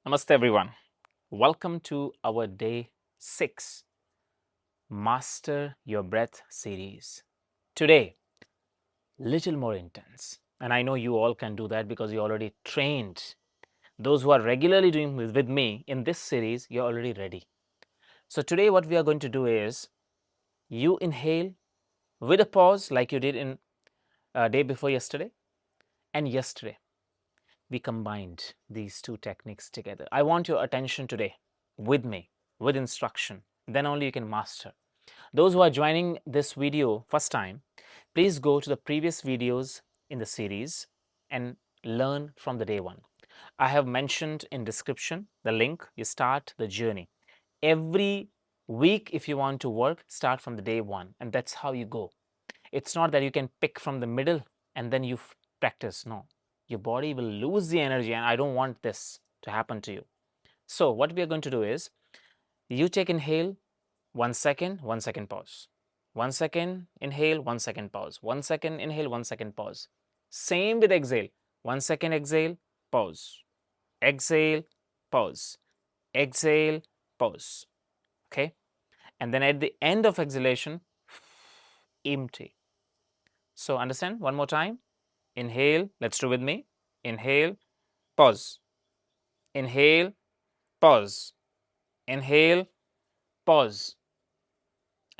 Namaste everyone. Welcome to our day 6 Master Your Breath series. Today, little more intense. And I know you all can do that because you already trained. Those who are regularly doing with me in this series, you're already ready. So today what we are going to do is you inhale with a pause like you did in day before yesterday and yesterday. We combined these two techniques together. I want your attention today with me, with instruction. Then only you can master. Those who are joining this video first time, please go to the previous videos in the series and learn from the day one. I have mentioned in description the link. You start the journey. Every week, if you want to work, start from the day one, and that's how you go. It's not that you can pick from the middle and then you practice. No, your body will lose the energy, and I don't want this to happen to you. So what we are going to do is you take inhale, 1 second, 1 second pause. 1 second inhale, 1 second pause. 1 second inhale, 1 second pause. Same with exhale. 1 second exhale, pause. Exhale, pause. Exhale, pause. Okay. And then at the end of exhalation, empty. So understand one more time. Inhale, let's do with me. Inhale, pause. Inhale, pause. Inhale, pause.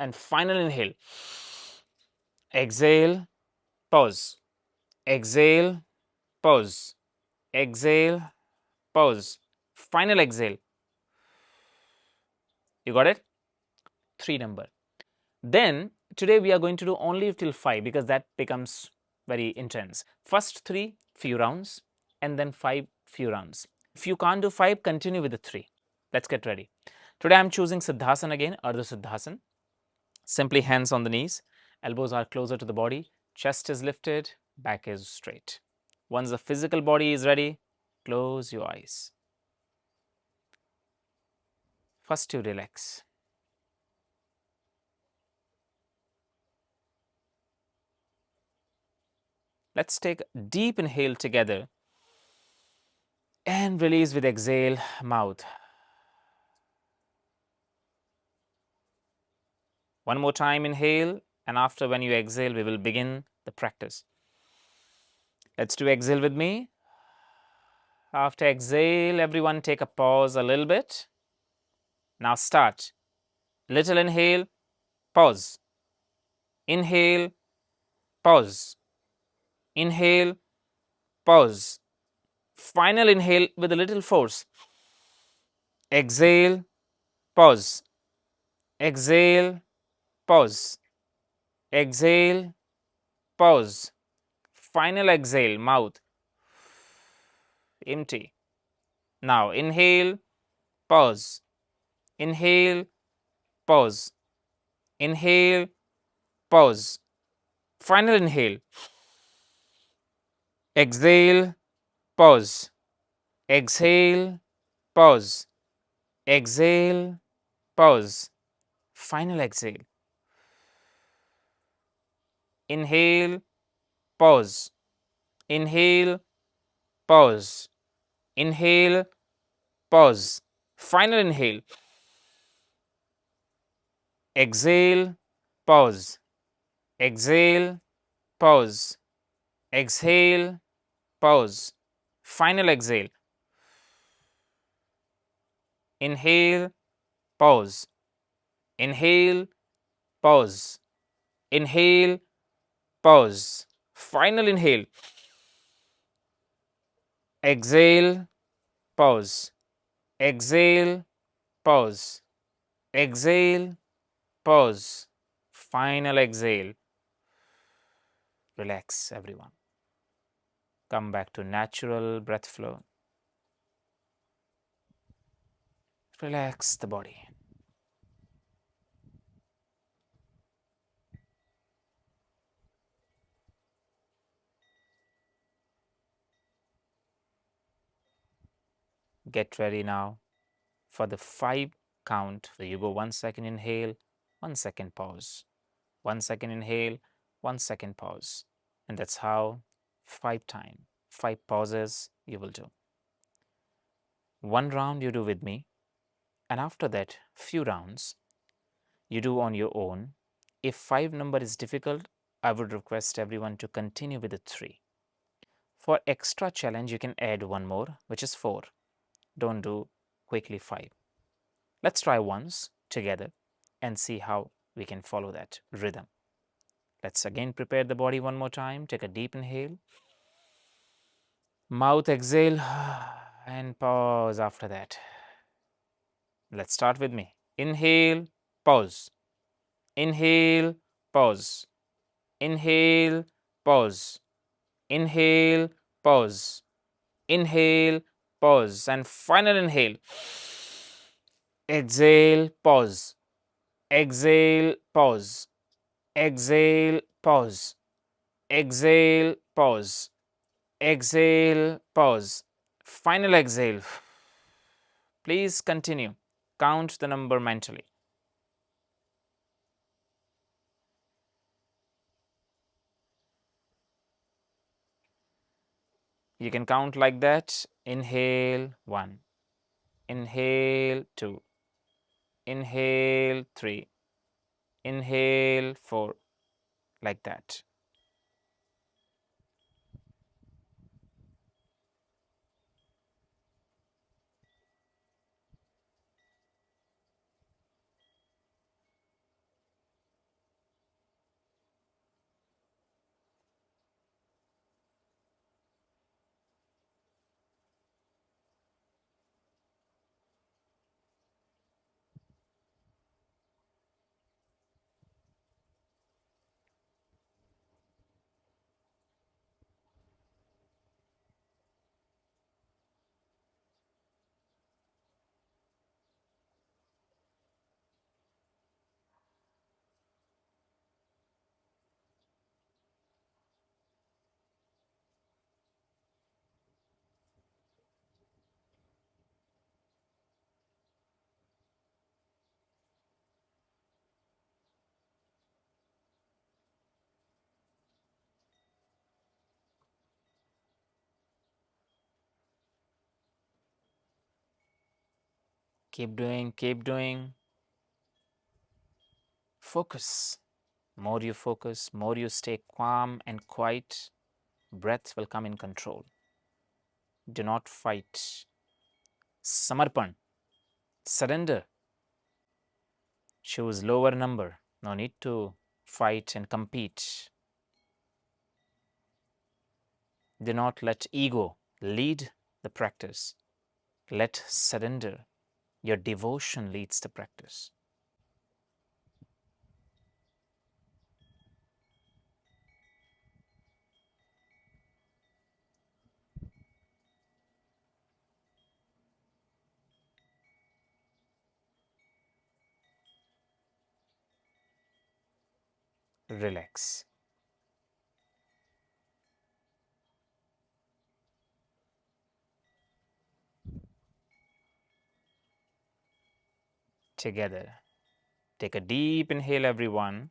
And final inhale. Exhale, pause. Exhale, pause. Exhale, pause. Final exhale. You got it? 3 number. Then today we are going to do only till 5 because that becomes very intense. First 3 few rounds and then 5 few rounds. If you can't do 5, continue with the 3. Let's get ready. Today I'm choosing Siddhasana again, Ardha Siddhasana. Simply hands on the knees, elbows are closer to the body, chest is lifted, back is straight. Once the physical body is ready, close your eyes. First you relax. Let's take a deep inhale together and release with exhale, mouth. One more time inhale, and after when you exhale, we will begin the practice. Let's do exhale with me. After exhale, everyone take a pause a little bit. Now start. Little inhale, pause. Inhale, pause. Inhale, pause. Final inhale with a little force. Exhale, pause. Exhale, pause. Exhale, pause. Final exhale, mouth empty. Now inhale, pause. Inhale, pause. Inhale, pause. Final inhale. Exhale, pause. Exhale, pause. Exhale, pause. Final exhale. Inhale, pause. Inhale, pause. Inhale, pause. Final inhale. Exhale, pause. Exhale, pause. Exhale, pause. Final exhale. Inhale, pause. Inhale, pause. Inhale, pause. Final inhale. Exhale, pause. Exhale, pause. Exhale, pause. Final exhale. Relax, everyone. Come back to natural breath flow. Relax the body. Get ready now for the 5 count. So you go 1 second inhale, 1 second pause. 1 second inhale, 1 second pause. And that's how 5 times, 5 pauses you will do. One round you do with me, and after that, few rounds you do on your own. If 5 number is difficult, I would request everyone to continue with the 3. For extra challenge, you can add one more, which is 4. Don't do quickly 5. Let's try once together and see how we can follow that rhythm. Let's again prepare the body one more time. Take a deep inhale, mouth exhale, and pause after that. Let's start with me. Inhale, pause. Inhale, pause. Inhale, pause. Inhale, pause. Inhale, pause. And final inhale. Exhale, pause. Exhale, pause. Exhale, pause. Exhale, pause. Exhale, pause. Final exhale. Please continue. Count the number mentally. You can count like that. Inhale 1. Inhale 2. Inhale 3. Inhale 4. Like that. Keep doing, keep doing. Focus. More you focus, more you stay calm and quiet, breath will come in control. Do not fight. Samarpan. Surrender. Choose lower number. No need to fight and compete. Do not let ego lead the practice. Let surrender. Your devotion leads the practice. Relax. Together. Take a deep inhale, everyone.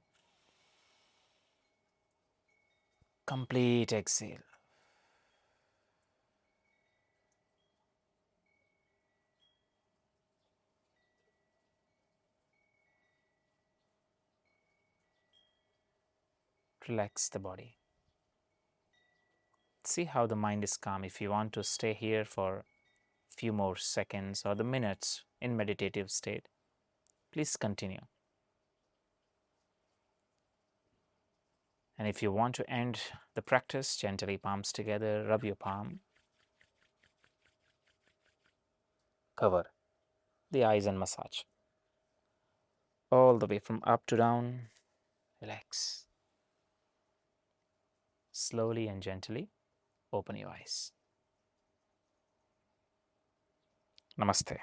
Complete exhale. Relax the body. See how the mind is calm. If you want to stay here for a few more seconds or the minutes in meditative state, please continue. And if you want to end the practice, gently palms together, rub your palm, cover the eyes and massage. All the way from up to down, relax. Slowly and gently open your eyes. Namaste.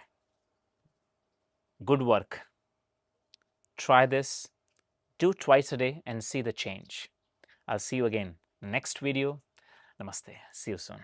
Good work. Try this, do twice a day and see the change. I'll see you again next video. Namaste. See you soon.